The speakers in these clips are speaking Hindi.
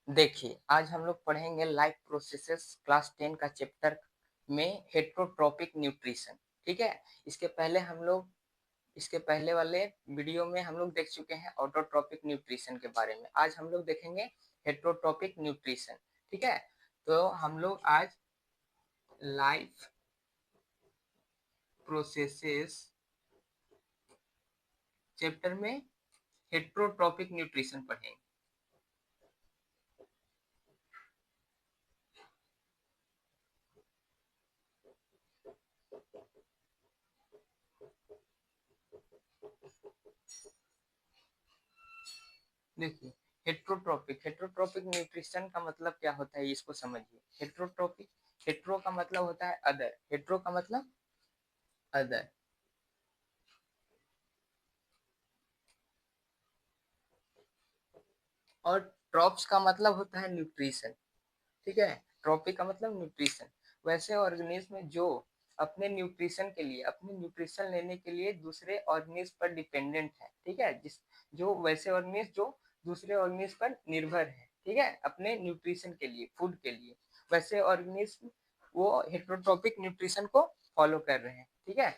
देखिए, आज हम लोग पढ़ेंगे लाइफ प्रोसेसेस क्लास 10 का चैप्टर में हेटरोट्रॉपिक न्यूट्रिशन। ठीक है। इसके पहले वाले वीडियो में हम लोग देख चुके हैं ऑटोट्रॉपिक न्यूट्रिशन के बारे में। आज हम लोग देखेंगे हेटरोट्रॉपिक न्यूट्रिशन। ठीक है। तो हम लोग आज लाइफ प्रोसेसेस चैप्टर में हेटरोट्रॉपिक न्यूट्रिशन पढ़ेंगे। देखिए, हेटरोट्रॉपिक न्यूट्रिशन का मतलब क्या होता है, इसको समझिए। हेट्रो का मतलब होता है अदर, हेट्रो का मतलब अदर, और ट्रॉप्स का मतलब होता है न्यूट्रिशन। ठीक है। ट्रॉपिक का मतलब न्यूट्रिशन। वैसे ऑर्गेनिज्म जो अपने न्यूट्रिशन लेने के लिए दूसरे ऑर्गेनिज्म पर डिपेंडेंट है। ठीक है। वैसे ऑर्गेनिज्म जो दूसरे ऑर्गेनिज्म पर निर्भर है। ठीक है, अपने न्यूट्रिशन के लिए, फूड के लिए, वैसे ऑर्गेनिज्म वो हेटरोट्रॉपिक न्यूट्रिशन को फॉलो कर रहे हैं। ठीक है।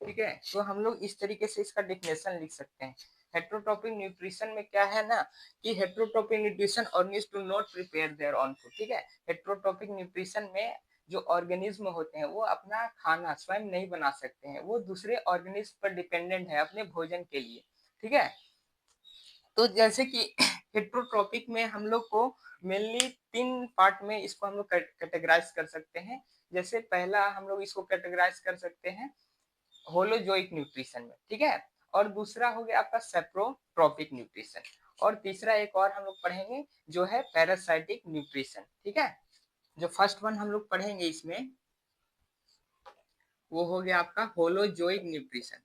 ठीक है, तो हम लोग इस तरीके से इसका डेफिनेशन लिख सकते हैं। हेटरोट्रॉपिक न्यूट्रिशन में क्या है ना, कि heterotrophic nutrition organism do not prepare their own food. ठीक है। हेटरोट्रॉपिक न्यूट्रिशन में जो ऑर्गेनिज्म होते हैं वो अपना खाना स्वयं नहीं बना सकते हैं, वो दूसरे ऑर्गेनिज्म पर डिपेंडेंट है अपने भोजन के लिए। ठीक है। तो जैसे कि हेटरोट्रॉपिक में हम लोग को मेनली तीन पार्ट में इसको हम लोग कैटेगराइज कर सकते हैं। जैसे पहला हम लोग इसको कैटेगराइज कर सकते हैं होलोजोइक न्यूट्रिशन में। ठीक है। और दूसरा हो गया आपका सेप्रोट्रॉपिक न्यूट्रिशन। और तीसरा एक और हम लोग पढ़ेंगे जो है पैरासाइटिक न्यूट्रिशन। ठीक है। जो फर्स्ट वन हम लोग पढ़ेंगे इसमें वो हो गया आपका holozoic nutrition.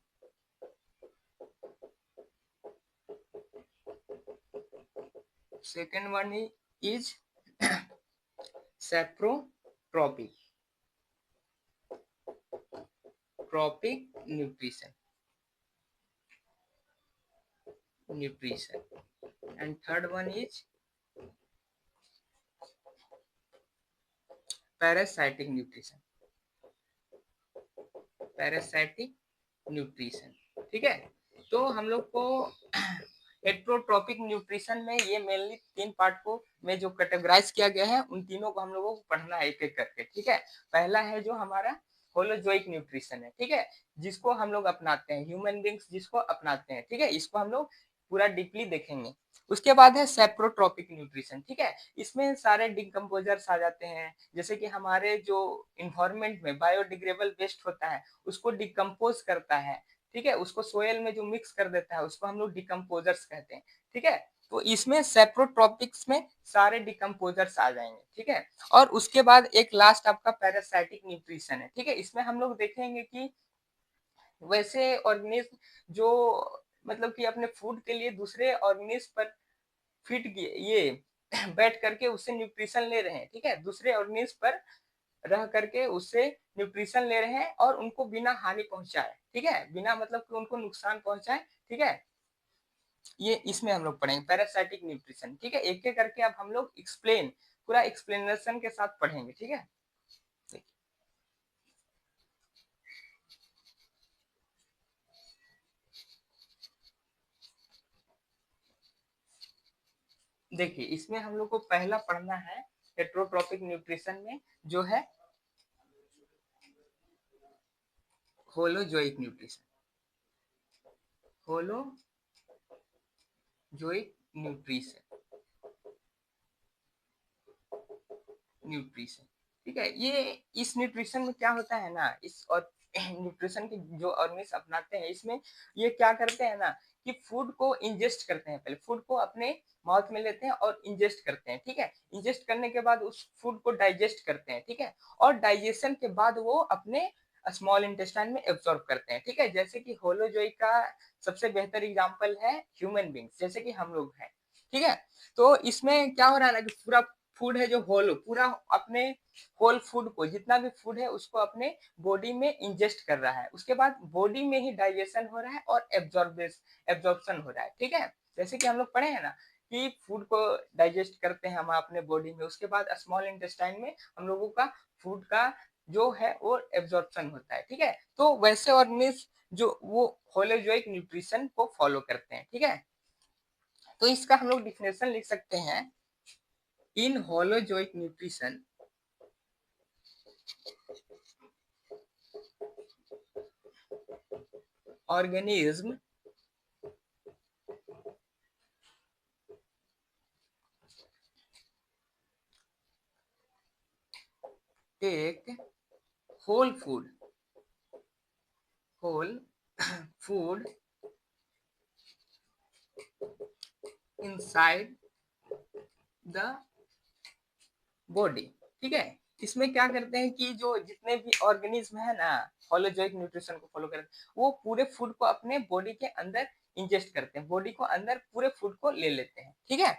Second one is saprotrophic nutrition and third one is parasitic nutrition. ठीक है। तो हम लोग को हेटरोट्रॉपिक न्यूट्रिशन में ये मेनली तीन पार्ट को में जो कैटेगराइज किया गया है उन तीनों को हम लोगों को पढ़ना है एक एक करके। ठीक है। पहला है जो हमारा होलोजोइक न्यूट्रिशन है। ठीक है। जिसको हम लोग अपनाते हैं, ह्यूमन बींग्स जिसको अपनाते हैं। ठीक है। इसको हम लोग पूरा डीपली देखेंगे। उसके बाद है सेप्रोट्रॉपिक न्यूट्रिशन। ठीक है। इसमें सारे डिकम्पोजर्स आ जाते हैं, जैसे कि हमारे जो इन्वायरमेंट में बायोडिग्रेडेबल वेस्ट होता है उसको डिकम्पोज करता है। ठीक है। उसको सोयल में जो मिक्स कर देता है उसको हम लोग डिकम्पोजर्स कहते हैं। ठीक है। तो इसमें सेप्रोट्रॉपिक्स में सारे डिकम्पोजर्स आ जाएंगे। ठीक है। और उसके बाद एक लास्ट आपका पैरासाइटिक न्यूट्रिशन है। ठीक है। इसमें हम लोग देखेंगे कि वैसे ऑर्गेनिज्म जो मतलब कि अपने फूड के लिए दूसरे ऑर्गेनिज्म पर फिट ये बैठ करके उससे न्यूट्रिशन ले रहे हैं। ठीक है। दूसरे ऑर्गेनिज्म पर रह करके उससे न्यूट्रिशन ले रहे हैं और उनको बिना हानि पहुंचाए। ठीक है। बिना मतलब कि उनको नुकसान पहुंचाए। ठीक है। ये इसमें हम लोग पढ़ेंगे पैरासाइटिक न्यूट्रिशन। ठीक है। एक एक करके अब हम लोग पूरा एक्सप्लेनेशन के साथ पढ़ेंगे। ठीक है। देखिए, इसमें हम लोग को पहला पढ़ना है हेटरोट्रॉपिक न्यूट्रिशन में जो है holozoic nutrition. Holozoic nutrition nutrition. ठीक है, ये इस न्यूट्रिशन में क्या होता है ना, इस और न्यूट्रिशन की जो ऑर्गेनिज्म अपनाते हैं इसमें ये क्या करते हैं ना कि फूड को इंजेस्ट करते हैं, पहले फूड को अपने माउथ में लेते हैं और इंजेस्ट करते हैं। ठीक है, इंजेस्ट करने के बाद उस फूड को डाइजेस्ट करते हैं। ठीक है, और डाइजेशन के बाद वो अपने स्मॉल इंटेस्टाइन में एब्जॉर्ब करते हैं। ठीक है, जैसे कि होलोजोई का सबसे बेहतर एग्जांपल है ह्यूमन बींग्स, जैसे कि हम लोग हैं। ठीक है, तो इसमें क्या हो रहा है ना कि पूरा फूड है जो होल, पूरा अपने होल फूड को, जितना भी फूड है उसको अपने बॉडी में इंजेस्ट कर रहा है, उसके बाद बॉडी में ही डाइजेशन हो रहा है और एब्जॉर्प्शन हो रहा है। ठीक है, जैसे कि हम लोग पढ़े हैं ना कि फूड को डाइजेस्ट करते हैं हम अपने बॉडी में, उसके बाद स्मॉल इंटेस्टाइन में हम लोगों का फूड का जो है वो एब्जॉर्प्शन होता है। ठीक है, तो वैसे ऑर्गेनिज्म जो वो होलोजोइक न्यूट्रिशन को फॉलो करते हैं। ठीक है, तो इसका हम लोग डिफिनेशन लिख सकते हैं, in holozoic nutrition organism take whole food inside the body। ठीक है, इसमें क्या करते हैं कि जो जितने भी ऑर्गेनिज्म है ना होलोजोइक न्यूट्रिशन को फॉलो करते हैं, वो पूरे फूड को अपने बॉडी के अंदर इंजेस्ट करते हैं, बॉडी को अंदर पूरे फूड को ले लेते हैं। ठीक है,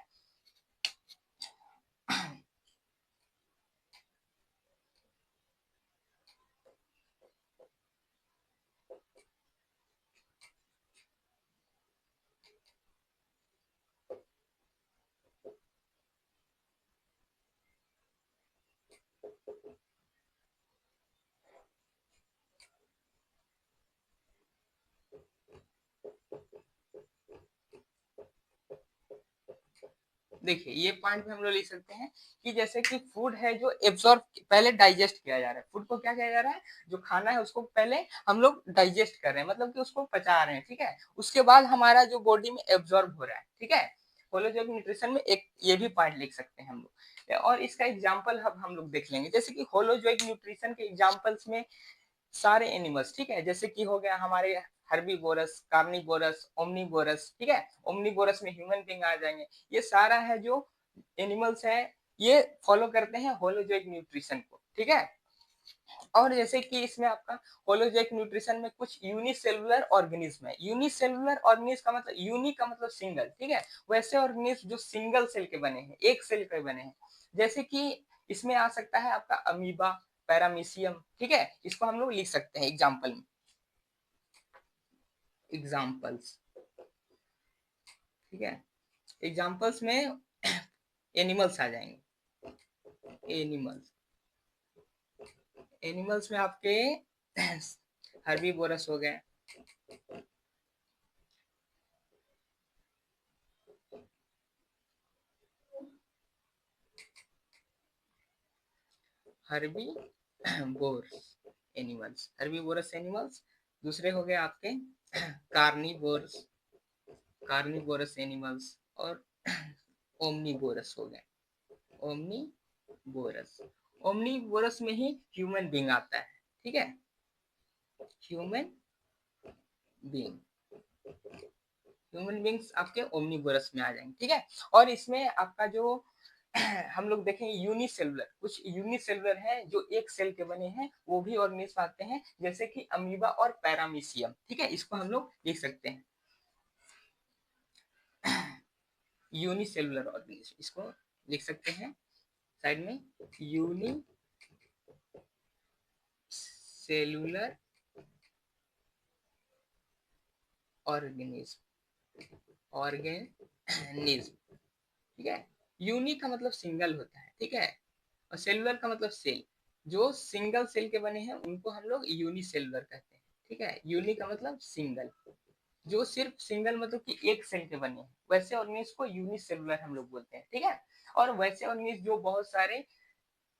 देखिए ये पॉइंट भी हम लोग लिख सकते हैं कि जैसे कि फूड है जो एब्जॉर्ब पहले डाइजेस्ट किया जा रहा है, फूड को क्या किया जा रहा है, जो खाना है उसको पहले हम लोग डाइजेस्ट कर रहे हैं, मतलब कि उसको पचा रहे हैं। ठीक है, उसके बाद हमारा जो बॉडी में एब्जॉर्ब हो रहा है। ठीक है, होलोजोइक न्यूट्रिशन में एक ये भी पॉइंट लिख सकते हैं हम लोग, और इसका एग्जाम्पल अब हम लोग देख लेंगे। जैसे कि होलोजोइक न्यूट्रिशन के एग्जाम्पल्स में सारे एनिमल्स, ठीक है, जैसे कि हो गया हमारे हर्बीवोरस, कार्निवोरस, ओमनीवोरस। ठीक है, ओमनीवोरस में ह्यूमन बींग आ जाएंगे। ये सारा है जो एनिमल्स है ये फॉलो करते हैं होलोजोइक न्यूट्रिशन को। ठीक है, और जैसे कि इसमें आपका होलोजोइक न्यूट्रिशन में कुछ यूनिसेलुलर ऑर्गेनिज्म है। यूनिसेलुलर ऑर्गेनिज्म का मतलब, यूनि का मतलब सिंगल। ठीक है, वैसे ऑर्गेनिज्म जो सिंगल सेल के बने हैं, एक सेल के बने हैं, जैसे कि इसमें आ सकता है आपका अमीबा, पैरामीशियम। ठीक है, इसको हम लोग लिख सकते हैं एग्जाम्पल में, एग्जाम्पल्स। ठीक है, एग्जाम्पल्स में एनिमल्स आ जाएंगे, एनिमल्स। एनिमल्स में आपके हर्बीवोरस हो गए, हर्बीवोरस एनिमल्स, हर्बीवोरस एनिमल्स। दूसरे हो गए आपके कार्निवोरस, कार्निवोरस एनिमल्स, और ओमनीवोरस हो गए, ओमनीवोरस। ओमनीवोरस में ही ह्यूमन बींग आता है। ठीक है, ह्यूमन बींग, ह्यूमन बींग्स आपके ओमनीवोरस में आ जाएंगे। ठीक है, और इसमें आपका जो हम लोग देखेंगे यूनिसेलुलर, कुछ यूनिसेलुलर है जो एक सेल के बने हैं, वो भी ऑर्गेनिज्म आते हैं, जैसे कि अमीबा और पैरामीशियम। ठीक है, इसको हम लोग लिख सकते हैं यूनिसेलुलर ऑर्गेनिज्म, इसको लिख सकते हैं साइड में, यूनिसेलुलर ऑर्गेनिज्म, ऑर्गेनिज्म। ठीक है, यूनि का मतलब सिंगल होता है। ठीक है, और सेलुलर का मतलब सेल, जो सिंगल सेल के बने हैं उनको हम लोग यूनिसेलुलर कहते हैं। ठीक है, यूनि का मतलब सिंगल, जो सिर्फ सिंगल मतलब कि एक सेल के बने हैं, वैसे ऑर्गेनिज्म को यूनिसेलुलर हम लोग बोलते हैं। ठीक है, और वैसे ऑर्गेनिज्म जो बहुत सारे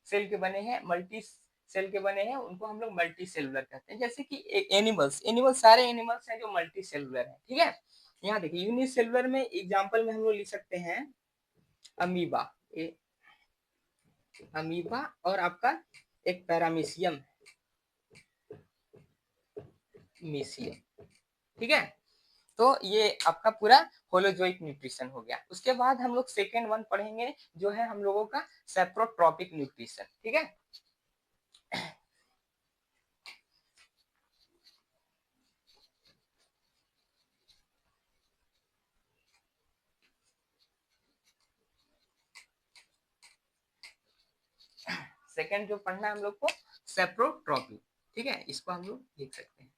सेल के बने हैं, मल्टी सेल के बने हैं, उनको हम लोग मल्टी सेलुलर कहते हैं। जैसे कि एनिमल्स, एनिमल्स सारे एनिमल्स हैं जो मल्टी सेलुलर है। ठीक है, यहाँ देखिए यूनिसेलुलर में एग्जाम्पल में हम लोग लिख सकते हैं अमीबा, अमीबा और आपका एक पैरामीशियम, मीशियम, ठीक है। तो ये आपका पूरा होलोजोइक न्यूट्रिशन हो गया। उसके बाद हम लोग सेकेंड वन पढ़ेंगे जो है हम लोगों का सेप्रोट्रॉपिक न्यूट्रिशन, ठीक है। सेकेंड जो पढ़ना है हम लोग को सेप्रोट्रॉपिक, ठीक है, इसको हम लोग लिख सकते हैं।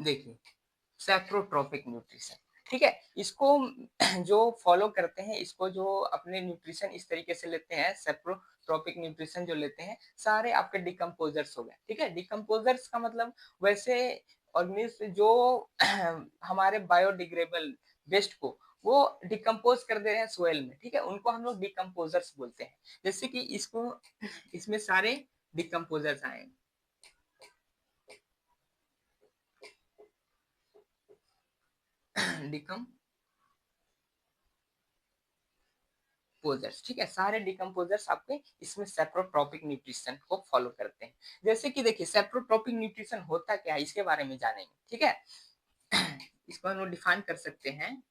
देखिए सेप्रोट्रॉपिक न्यूट्रिशन, ठीक है, इसको जो फॉलो करते हैं, इसको जो अपने न्यूट्रिशन इस तरीके से लेते हैं, सेप्रोट्रॉपिक न्यूट्रिशन जो लेते हैं, सारे आपके डिकम्पोजर्स हो गए, ठीक है। डिकम्पोजर्स का मतलब वैसे ऑर्गेनिज्म जो हमारे बायोडिग्रेडेबल वेस्ट को वो डिकम्पोज कर दे रहे हैं सोयल में, ठीक है, उनको हम लोग डिकम्पोजर्स बोलते हैं। जैसे कि इसको इसमें सारे डिकम्पोजर्स आएंगे, डिकम्पोजर्स, ठीक है, सारे डिकम्पोजर्स आपके इसमें सेप्रोट्रॉपिक न्यूट्रिशन को फॉलो करते हैं। जैसे कि देखिए सेप्रोट्रॉपिक न्यूट्रिशन होता क्या है इसके बारे में जानेंगे, ठीक है। इसको हम लोग डिफाइन कर सकते हैं।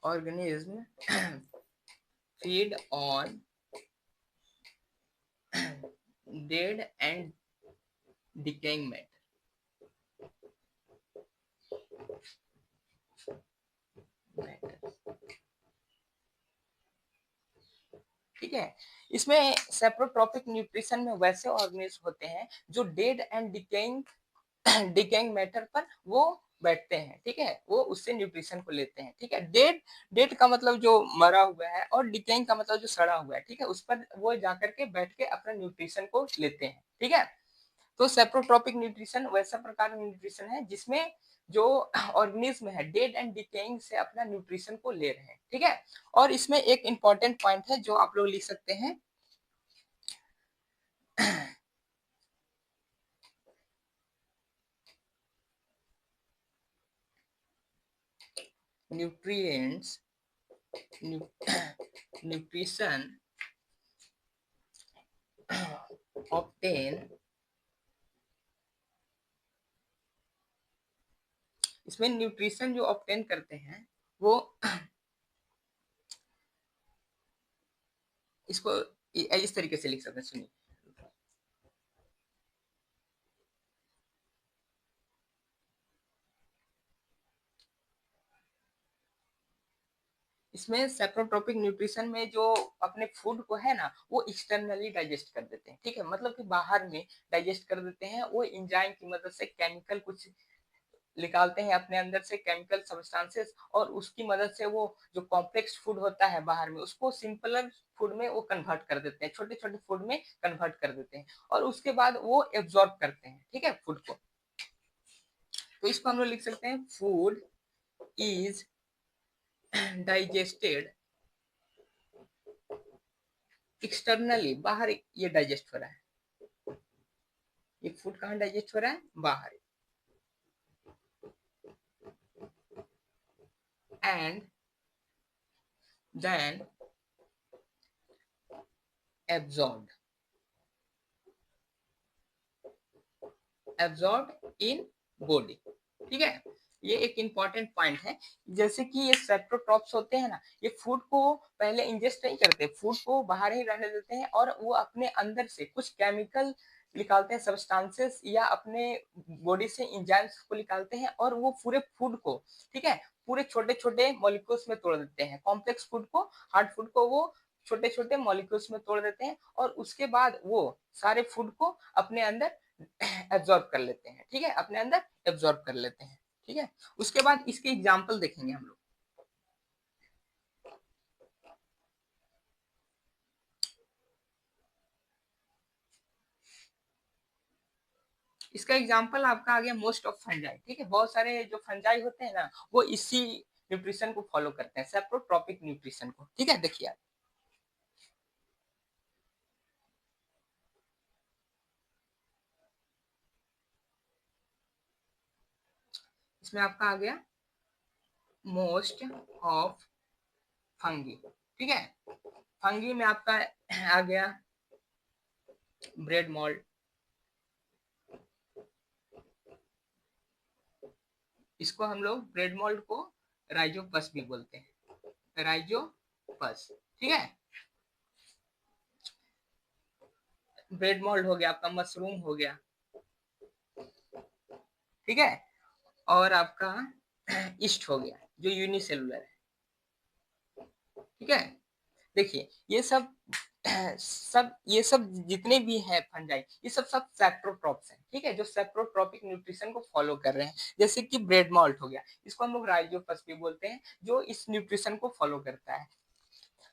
Organism feed on dead and decaying matter, ठीक है। इसमें सेप्रोट्रॉपिक न्यूट्रिशन में वैसे ऑर्गेनिज्म होते हैं जो dead and decaying decaying matter पर वो बैठते हैं, ठीक है, वो उससे न्यूट्रिशन को लेते हैं, ठीक है। डेड डेड का मतलब जो मरा हुआ है और डिकेइंग का मतलब जो सड़ा हुआ है, ठीक है, उस पर वो जाकर के बैठ के अपना न्यूट्रिशन को लेते हैं, ठीक है। तो सेप्रोट्रॉपिक न्यूट्रिशन वैसा प्रकार का न्यूट्रिशन है जिसमें जो ऑर्गेनिज्म है डेड एंड डिकेइंग से अपना न्यूट्रिशन को ले रहे हैं, ठीक है। और इसमें एक इंपॉर्टेंट पॉइंट है जो आप लोग लिख सकते हैं, न्यूट्रिएंट्स न्यूट्रिशन ऑब्टेन, इसमें न्यूट्रिशन जो ऑब्टेन करते हैं वो इसको इस तरीके से लिख सकते हैं, सुनिए। इसमें सेप्रोट्रॉपिक न्यूट्रिशन में जो अपने फूड को है ना वो एक्सटर्नली डाइजेस्ट कर देते हैं, ठीक है, मतलब कि बाहर में डाइजेस्ट कर देते हैं, वो एंजाइम की मदद से केमिकल कुछ निकालते हैं अपने अंदर से केमिकल सब्सटेंसेस, और उसकी मदद से वो जो कॉम्प्लेक्स फूड होता है बाहर में उसको सिंपलर फूड में वो कन्वर्ट कर देते हैं, छोटे छोटे फूड में कन्वर्ट कर देते हैं, और उसके बाद वो एब्जॉर्ब करते हैं, ठीक है, फूड को। तो इसको हम लोग लिख सकते हैं फूड इज डाइजेस्टेड एक्सटर्नली, बाहर ये डाइजेस्ट हो रहा है, ये फूड कहाँ डाइजेस्ट हो रहा है, बाहर, and then absorb absorb in body, ठीक है। ये एक इंपॉर्टेंट पॉइंट है। जैसे कि ये सेप्टोट्रॉप्स होते हैं ना, ये फूड को पहले इंजेस्ट नहीं करते, फूड को बाहर ही रहने देते हैं और वो अपने अंदर से कुछ केमिकल निकालते हैं सब्सटेंसेस, या अपने बॉडी से एंजाइम्स को निकालते हैं, और वो पूरे फूड को, ठीक है, पूरे छोटे छोटे मॉलिक्यूल्स में तोड़ देते हैं, कॉम्प्लेक्स फूड को, हार्ड फूड को वो छोटे छोटे मॉलिक्यूल्स में तोड़ देते हैं, और उसके बाद वो सारे फूड को अपने अंदर एब्जॉर्ब कर लेते हैं, ठीक है, अपने अंदर एब्जॉर्ब कर लेते हैं, ठीक है। उसके बाद इसके एग्जाम्पल देखेंगे हम लोग। इसका एग्जांपल आपका आ गया मोस्ट ऑफ फंजाई, ठीक है। बहुत सारे जो फंजाई होते हैं ना वो इसी न्यूट्रिशन को फॉलो करते हैं, सेप्रोट्रॉपिक न्यूट्रिशन को, ठीक है। देखिए आप इसमें आपका आ गया मोस्ट ऑफ फंगी, ठीक है। फंगी में आपका आ गया ब्रेड मोल्ड, इसको हम लोग ब्रेड मोल्ड को राइजोपस भी बोलते हैं, राइजोपस, ठीक है। ब्रेड मोल्ड हो गया आपका, मशरूम हो गया, ठीक है। और आपका ईस्ट हो गया जो यूनिसेलुलर है, ठीक है। देखिए ये सब ये सब जितने भी हैं फंजाई, ये सब सब सेप्रोट्रॉप्स हैं, ठीक है, जो सेप्रोट्रॉपिक न्यूट्रिशन को फॉलो कर रहे हैं। जैसे कि ब्रेड मॉल्ट हो गया, इसको हम लोग राइजोपस भी बोलते हैं, जो इस न्यूट्रिशन को फॉलो करता है।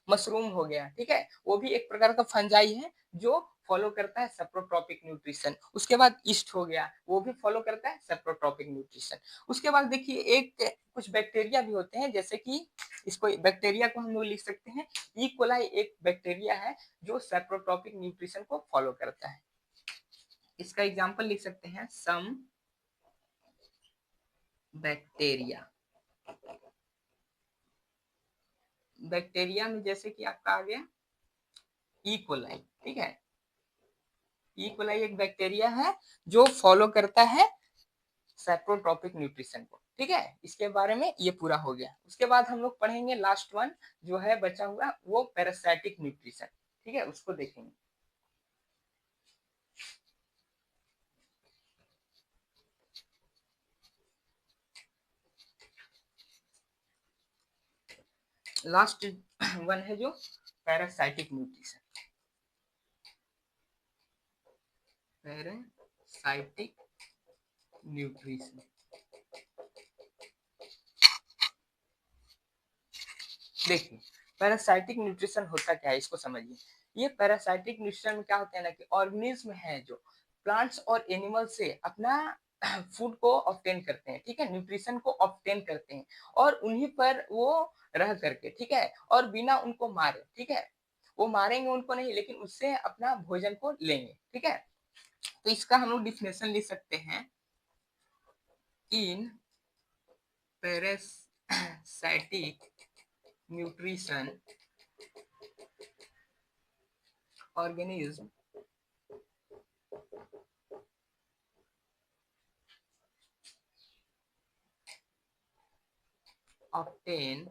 मशरूम हो गया, ठीक है, वो भी एक प्रकार का फंजाई है जो फॉलो करता है सेप्रोट्रॉपिक न्यूट्रिशन। उसके बाद ईस्ट हो गया, वो भी फॉलो करता है सेप्रोट्रॉपिक न्यूट्रिशन। उसके बाद देखिए एक कुछ बैक्टीरिया भी होते हैं, जैसे कि इसको बैक्टीरिया को हम लोग लिख सकते हैं ई कोलाई, एक बैक्टीरिया है जो सेप्रोट्रॉपिक न्यूट्रिशन को फॉलो करता है। इसका एग्जांपल लिख सकते हैं सम बैक्टीरिया। बैक्टीरिया में जैसे कि आपका आ गया ई कोलाई, ठीक है। ई कोलाई एक बैक्टीरिया है जो फॉलो करता है सेप्रोट्रॉपिक न्यूट्रिशन को, ठीक है। इसके बारे में ये पूरा हो गया। उसके बाद हम लोग पढ़ेंगे लास्ट वन जो है बचा हुआ, वो पैरासाइटिक न्यूट्रिशन, ठीक है, उसको देखेंगे। लास्ट वन है जो पैरासाइटिक न्यूट्रिशन, पैरासाइटिक न्यूट्रिशन। देखिए पैरासाइटिक न्यूट्रिशन होता क्या है, इसको समझिए। ये पैरासाइटिक न्यूट्रिशन में क्या होता है ना कि ऑर्गेनिज्म है जो प्लांट्स और एनिमल से अपना फूड को ऑब्टेन करते हैं, ठीक है, न्यूट्रिशन को ऑब्टेन करते हैं और उन्हीं पर वो रह करके, ठीक है, और बिना उनको मारे, ठीक है, वो मारेंगे उनको नहीं लेकिन उससे अपना भोजन को लेंगे, ठीक है। तो इसका हम लोग डिफिनेशन लिख सकते हैं, in parasitic nutrition organism obtain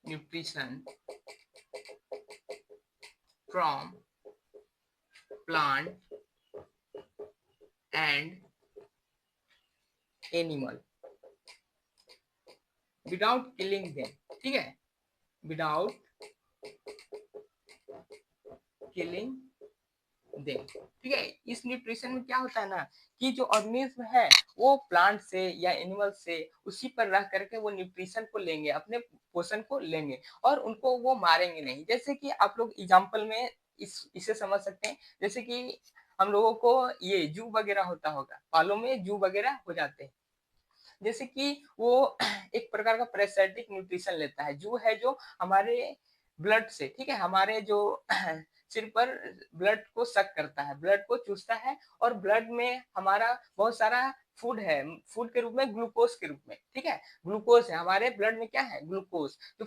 nutrition from plant and animal without killing them, ठीक है, without killing them, ठीक है। इस न्यूट्रिशन में क्या होता है ना कि जो ऑर्गेनिज्म है वो प्लांट से या एनिमल से उसी पर रह करके वो न्यूट्रिशन को लेंगे, अपने पोषण को लेंगे और उनको वो मारेंगे नहीं। जैसे कि आप लोग एग्जांपल में इसे समझ सकते हैं, जैसे कि हम लोगों को ये जू वगैरह होता होगा, पालों में जू वगैरह हो जाते हैं, जैसे कि वो एक प्रकार का पैरासाइटिक न्यूट्रिशन लेता है। जू है जो हमारे ब्लड से, ठीक है, हमारे जो सिर पर ब्लड को सक करता है, ब्लड को चूसता है और ब्लड में हमारा बहुत सारा फूड है, फूड के रूप में ग्लूकोज के रूप में, ठीक है, ग्लूकोज है हमारे ब्लड में, क्या है, ग्लूकोज। तो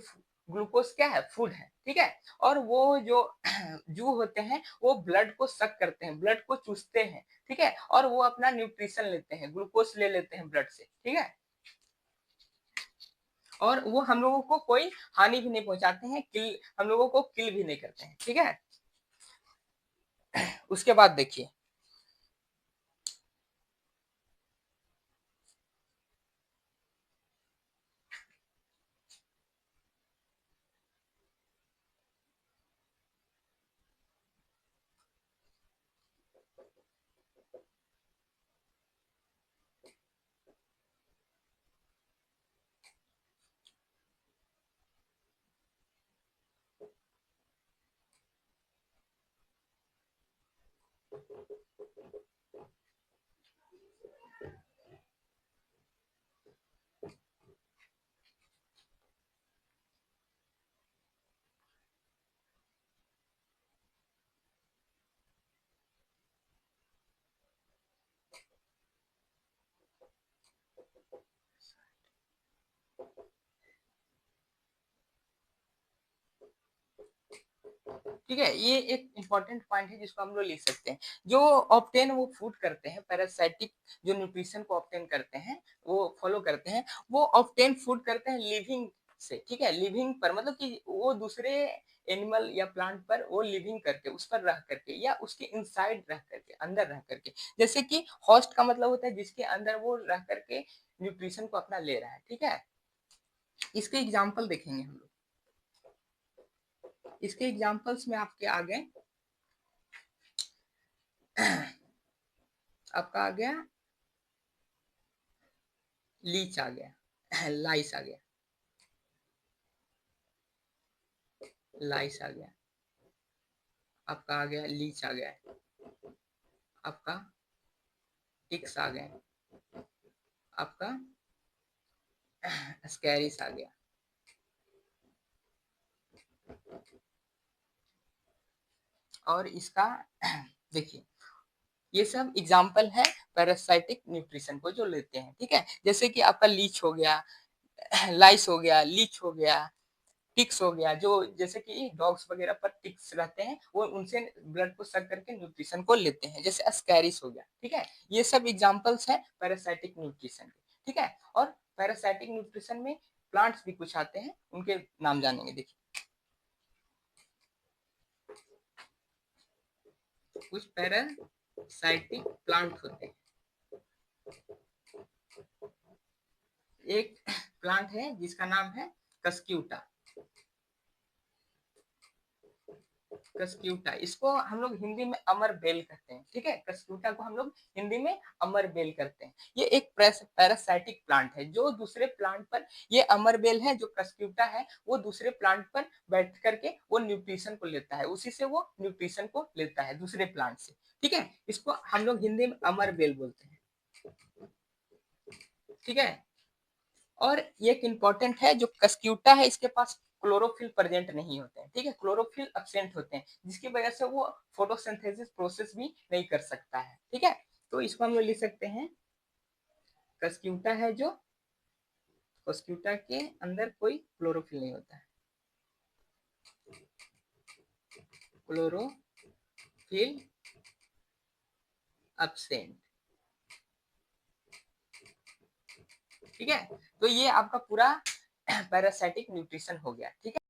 ग्लूकोज क्या है, फूड है, ठीक है। और वो जो जू होते हैं वो ब्लड को सक करते हैं, ब्लड को चूसते हैं, ठीक है, और वो अपना न्यूट्रिशन लेते हैं, ग्लूकोज ले लेते हैं ब्लड से, ठीक है। और वो हम लोगों को कोई हानि भी नहीं पहुंचाते हैं, किल हम लोगों को किल भी नहीं करते हैं, ठीक है। उसके बाद देखिए ठीक है, ये एक इंपॉर्टेंट पॉइंट है जिसको हम लोग लिख सकते हैं। जो ऑब्टेन वो फूड करते हैं, पैरासाइटिक जो न्यूट्रिशन को ऑब्टेन करते हैं, वो फॉलो करते हैं, वो ऑब्टेन फूड करते हैं लिविंग से। ठीक है, लिविंग पर मतलब कि वो दूसरे एनिमल या प्लांट पर वो लिविंग करके, उस पर रह करके या उसके इनसाइड रह करके, अंदर रह करके। जैसे कि होस्ट का मतलब होता है जिसके अंदर वो रह करके न्यूट्रिशन को अपना ले रहा है। ठीक है, इसके एग्जाम्पल देखेंगे हम लोग। इसके एग्जाम्पल्स में आपके आ गए, आपका आ गया लीच, आ गया लाइस, आ गया लाइस, आ गया आपका, आ गया लीच, आ गया आपका, टिक्स आ गए आपका, स्कैरिस आ गया। और इसका देखिए, ये सब एग्जाम्पल है पैरासाइटिक न्यूट्रिशन को जो लेते हैं। ठीक है, जैसे कि आपका लीच हो गया, लाइस हो गया, लीच हो गया, टिक्स हो गया, जो जैसे कि डॉग्स वगैरह पर टिक्स रहते हैं, वो उनसे ब्लड को सक करके न्यूट्रिशन को लेते हैं, जैसे अस्कैरिस हो गया। ठीक है, ये सब एग्जांपल्स हैं पैरासाइटिक न्यूट्रिशन के। ठीक है, और पैरासाइटिक न्यूट्रिशन में प्लांट्स भी कुछ आते हैं, उनके नाम जानेंगे। देखिए, कुछ पैरासाइटिक प्लांट होते हैं। एक प्लांट है जिसका नाम है कस्क्यूटा। कस्क्यूटा, इसको हम लोग हिंदी में अमर बेल कहते हैं। ठीक है, कस्क्यूटा को हम लोग हिंदी में अमर बेल करते हैं। ये एक पैरासाइटिक प्लांट है जो दूसरे प्लांट पर, ये अमर बेल है, जो कस्क्यूटा है वो दूसरे प्लांट पर बैठ करके वो न्यूट्रिशन को लेता है, उसी से वो न्यूट्रिशन को लेता है दूसरे प्लांट से। ठीक है, इसको हम लोग हिंदी में अमर बेल बोलते हैं। ठीक है, और ये एक इंपॉर्टेंट है, जो कस्क्यूटा है इसके पास क्लोरोफिल प्रेजेंट नहीं होते हैं। ठीक है, क्लोरोफिल एब्सेंट होते हैं, जिसकी वजह से वो फोटोसिंथेसिस प्रोसेस भी नहीं कर सकता है। ठीक है, तो इसको हम लोग लिख सकते हैं, कस्क्यूटा है जो, कस्क्यूटा के अंदर कोई क्लोरोफिल नहीं होता है, क्लोरोफिल एब्सेंट। ठीक है, तो ये आपका पूरा पैरासाइटिक न्यूट्रिशन हो गया। ठीक है।